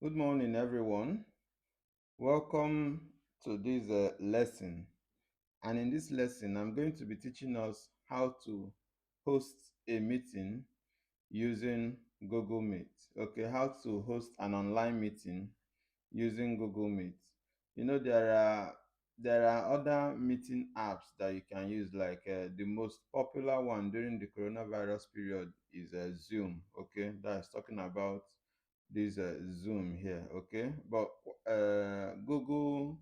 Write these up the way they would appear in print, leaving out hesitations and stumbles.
Good morning, everyone. Welcome to this lesson. And in this lesson, I'm going to be teaching us how to host a meeting using Google Meet. Okay, how to host an online meeting using Google Meet. You know, there are other meeting apps that you can use, like the most popular one during the coronavirus period is Zoom. Okay, that's talking about this Zoom here. Okay, but Google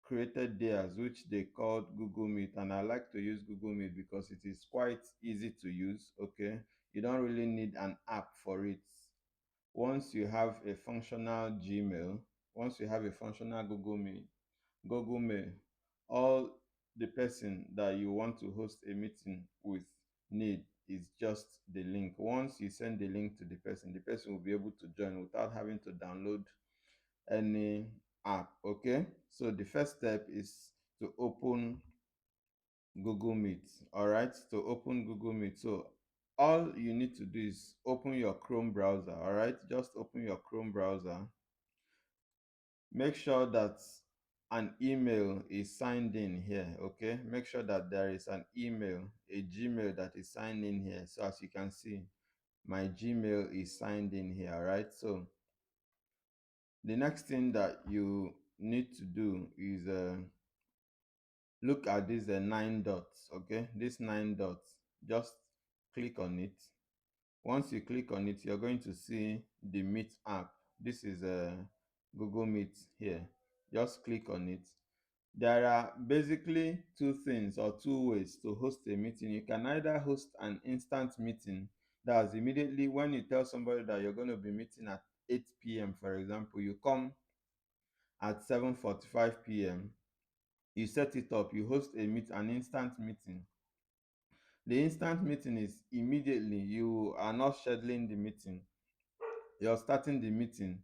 created theirs, which they called Google Meet, and I like to use Google Meet because it is quite easy to use. Okay, you don't really need an app for it. Once you have a functional Gmail, once you have a functional Google Mail, all the person that you want to host a meeting with need is just the link. Once you send the link to the person will be able to join without having to download any app. Okay, so the first step is to open Google Meet. All right, to open Google Meet. So all you need to do is open your Chrome browser. All right, just open your Chrome browser. Make sure that an email is signed in here. Okay, make sure that there is an email, a Gmail that is signed in here. So as you can see, my Gmail is signed in here. All right, so the next thing that you need to do is look at these nine dots. Okay, these nine dots, just click on it. Once you click on it, you're going to see the Meet app. This is Google Meet here. Just click on it. There are basically two things or two ways to host a meeting. You can either host an instant meeting, that's immediately when you tell somebody that you're going to be meeting at 8 p.m., for example, you come at 7:45 p.m., you set it up, you host an instant meeting. The instant meeting is immediately, you are not scheduling the meeting, you're starting the meeting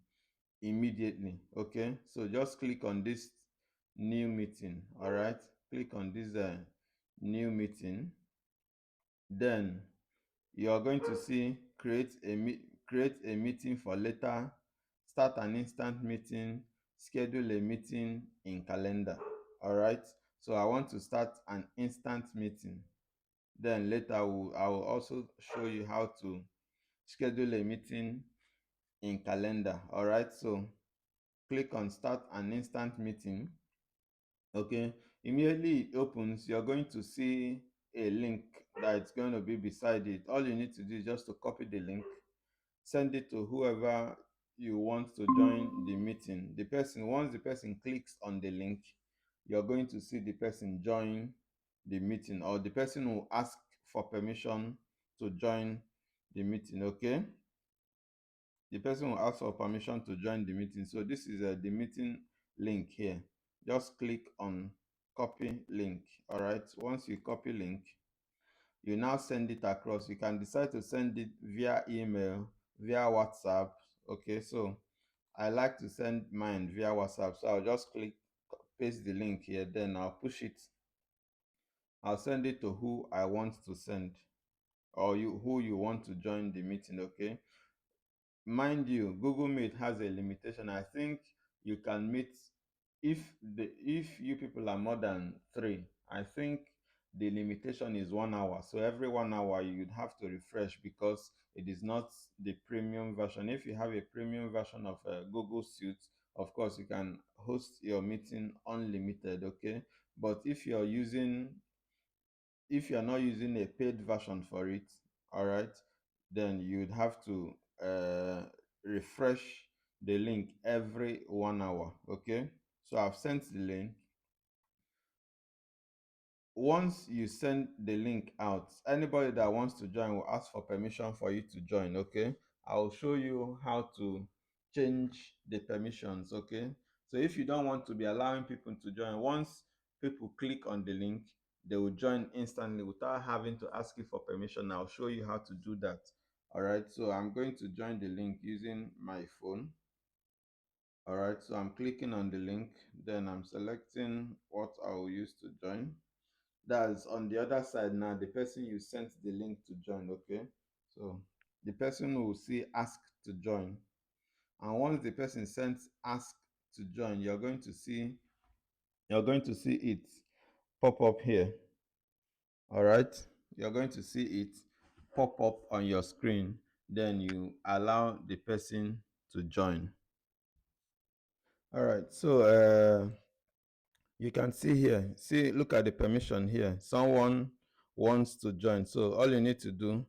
immediately. Okay, so just click on this new meeting. All right, click on this new meeting. Then you are going to see create a meeting for later, start an instant meeting, schedule a meeting in calendar. All right, so I want to start an instant meeting. Then later I will also show you how to schedule a meeting in calendar. All right, so click on start an instant meeting. Okay, immediately it opens, you're going to see a link that's going to be beside it. All you need to do is just to copy the link, send it to whoever you want to join the meeting. Once the person clicks on the link, you're going to see the person join the meeting, or the person will ask for permission to join the meeting. Okay, the person will ask for permission to join the meeting. So this is the meeting link here. Just click on copy link. All right, once you copy link, you now send it across. You can decide to send it via email, via WhatsApp. Okay, so I like to send mine via WhatsApp, so I'll just click paste the link here, then I'll send it to who I want to send, or you who you want to join the meeting. Okay, mind you, Google Meet has a limitation. I think you can meet, if you people are more than three, I think the limitation is 1 hour. So every 1 hour you'd have to refresh, because it is not the premium version. If you have a premium version of Google Suite, of course you can host your meeting unlimited. Okay, but if you're not using a paid version for it, all right, then you'd have to uh, refresh the link every 1 hour. Okay, so I've sent the link. Once you send the link out, anybody that wants to join will ask for permission for you to join. Okay, I'll show you how to change the permissions. Okay, so if you don't want to be allowing people to join, once people click on the link, they will join instantly without having to ask you for permission. I'll show you how to do that. All right, so I'm going to join the link using my phone. All right, so I'm clicking on the link, then I'm selecting what I will use to join. That's on the other side now, the person you sent the link to join. Okay, so the person will see ask to join. And once the person sends ask to join, you're going to see it pop up here. All right, you're going to see it pop up on your screen. Then you allow the person to join. All right, so you can see here, see, look at the permission here. Someone wants to join. So all you need to do,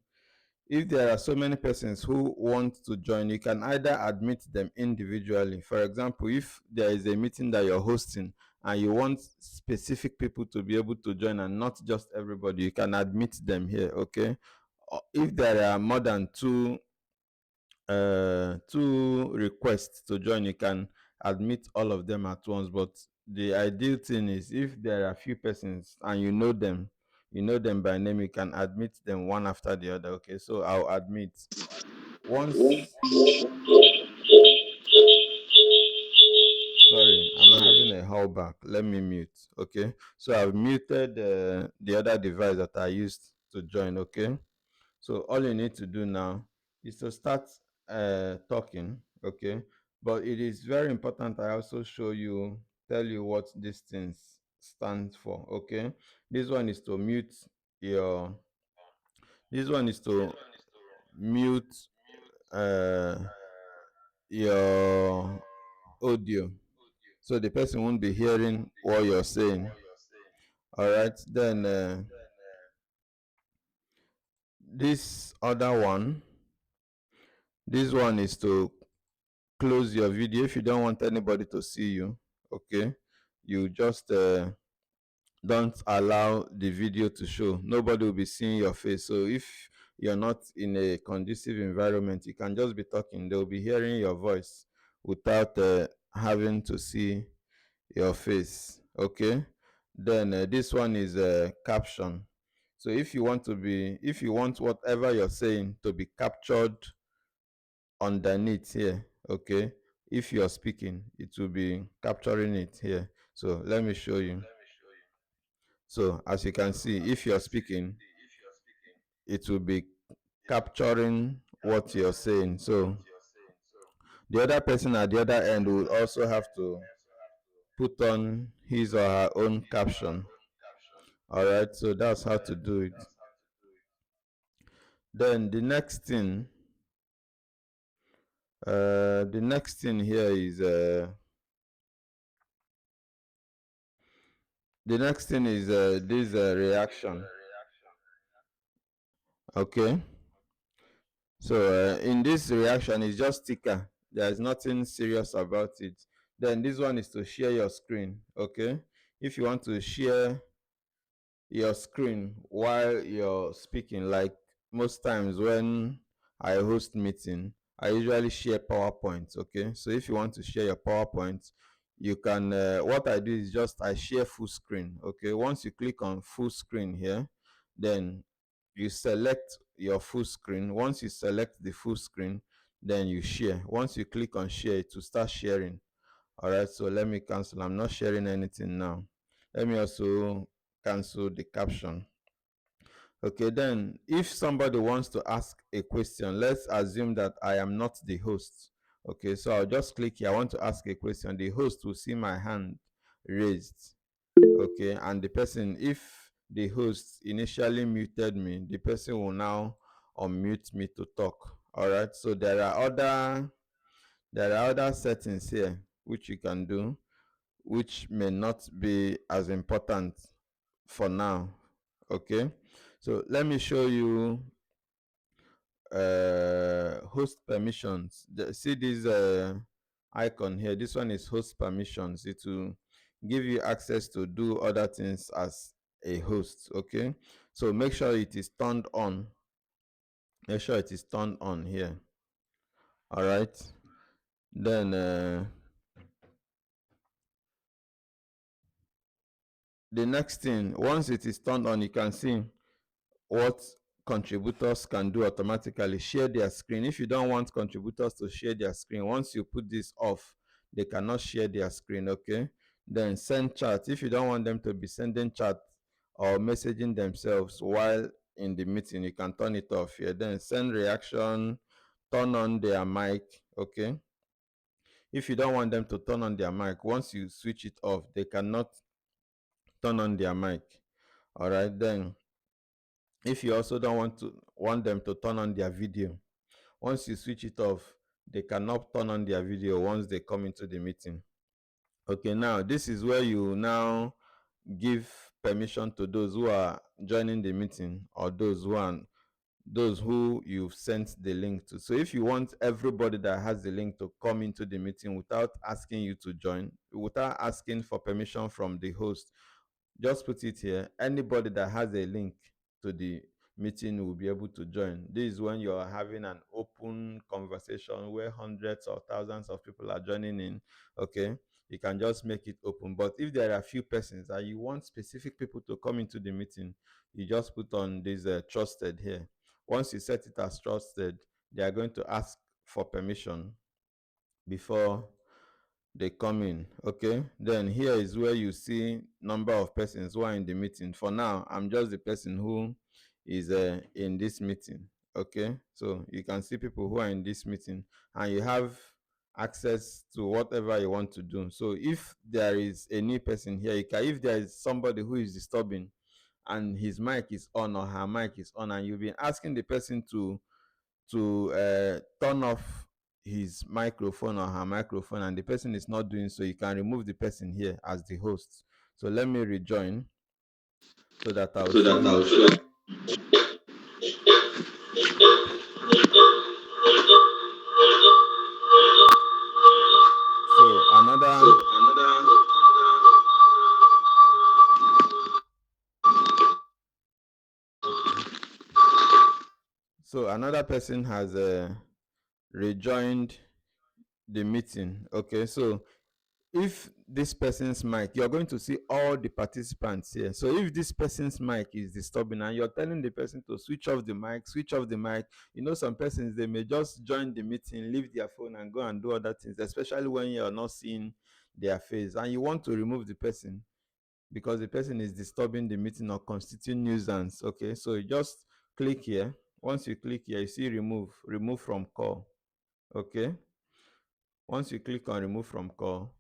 if there are so many persons who want to join, you can either admit them individually. For example, if there is a meeting that you're hosting and you want specific people to be able to join and not just everybody, you can admit them here, okay? If there are more than two requests to join, you can admit all of them at once. But the ideal thing is, if there are few persons and you know them by name, you can admit them one after the other. Okay, so I'll admit. Once, sorry, I'm having a callback. Let me mute. Okay, so I've muted the other device that I used to join. Okay, so all you need to do now is to start talking. Okay, but it is very important I also tell you what these things stand for. Okay, this one is to mute your. This one is to mute uh, your audio, so the person won't be hearing what you're saying. All right, then this other one, this one is to close your video if you don't want anybody to see you. Okay, you just don't allow the video to show. Nobody will be seeing your face. So if you're not in a conducive environment, you can just be talking. They'll be hearing your voice without having to see your face. Okay, then this one is a caption. So if you want whatever you're saying to be captured underneath here, okay, if you're speaking, it will be capturing it here. So let me show you. So as you can see, if you're speaking, it will be capturing what you're saying. So the other person at the other end will also have to put on his or her own caption. All right, so that's how to do it. Then the next thing here is this reaction. Okay, so in this reaction, it's just sticker. There's nothing serious about it. Then this one is to share your screen. Okay, if you want to share your screen while you're speaking, like most times when I host meeting, I usually share PowerPoint. Okay, so if you want to share your PowerPoint, you can what I do is just I share full screen. Okay, once you click on full screen here, then you select your full screen. Once you select the full screen, then you share. Once you click on share, it will start sharing. All right, so let me cancel. I'm not sharing anything now. Let me also cancel the caption. Okay, then if somebody wants to ask a question, let's assume that I am not the host. Okay, so I'll just click here. I want to ask a question. The host will see my hand raised. Okay, and if the host initially muted me, the person will now unmute me to talk. All right, so there are other settings here which you can do, which may not be as important for now. Okay, so let me show you host permissions. See this icon here. This one is host permissions. It will give you access to do other things as a host. Okay, so make sure it is turned on. Make sure it is turned on here. All right, then the next thing, once it is turned on, you can see what contributors can do automatically. Share their screen. If you don't want contributors to share their screen, once you put this off, they cannot share their screen. Okay, then send chat. If you don't want them to be sending chat or messaging themselves while in the meeting, you can turn it off here. Then send reaction, turn on their mic. Okay, If you don't want them to turn on their mic, once you switch it off, they cannot turn on their mic. All right, then if you also don't want them to turn on their video, once you switch it off, they cannot turn on their video once they come into the meeting. Okay, now this is where you now give permission to those who are joining the meeting, or those who you've sent the link to. So if you want everybody that has the link to come into the meeting without asking you to join, without asking for permission from the host, just put it here. Anybody that has a link to the meeting will be able to join. This is when you're having an open conversation where hundreds or thousands of people are joining in. Okay, you can just make it open. But if there are a few persons and you want specific people to come into the meeting, you just put on this trusted here. Once you set it as trusted, they are going to ask for permission before they come in. Okay, then here is where you see number of persons who are in the meeting. For now, I'm just the person who is in this meeting. Okay, so you can see people who are in this meeting, and you have access to whatever you want to do. So if there is a new person here, if there is somebody who is disturbing and his mic is on or her mic is on, and you've been asking the person to turn off his microphone or her microphone, and the person is not doing so, you can remove the person here as the host. So let me rejoin so that I'll so show that I'll you. show. So So another another okay. So another person has rejoined the meeting. Okay, so if this person's mic, you're going to see all the participants here. So if this person's mic is disturbing and you're telling the person to switch off the mic, some persons, they may just join the meeting, leave their phone and go and do other things, especially when you're not seeing their face and you want to remove the person because the person is disturbing the meeting or constituting nuisance. Okay, so you just click here. Once you click here, you see remove from call. Okay, once you click on remove from call,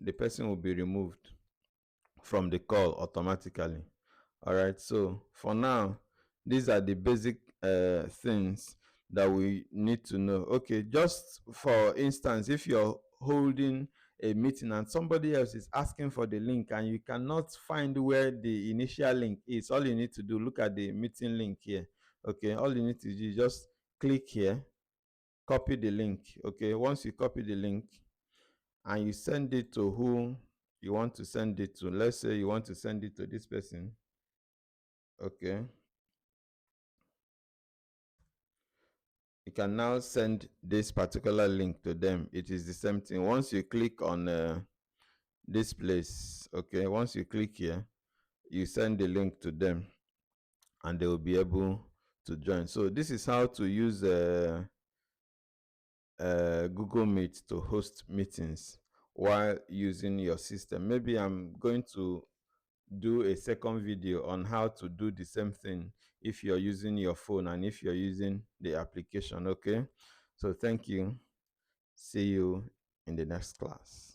the person will be removed from the call automatically. All right, so for now, these are the basic things that we need to know. Okay, just for instance, if you're holding a meeting and somebody else is asking for the link and you cannot find where the initial link is, all you need to do, look at the meeting link here. Okay, all you need to do is just click here, copy the link. Okay, once you copy the link, and you send it to who you want to send it to. Let's say you want to send it to this person. Okay, you can now send this particular link to them. It is the same thing. Once you click on this place, okay, once you click here, you send the link to them and they will be able to join. So this is how to use Google Meet to host meetings while using your system. Maybe I'm going to do a second video on how to do the same thing if you're using your phone and if you're using the application. Okay, so thank you. See you in the next class.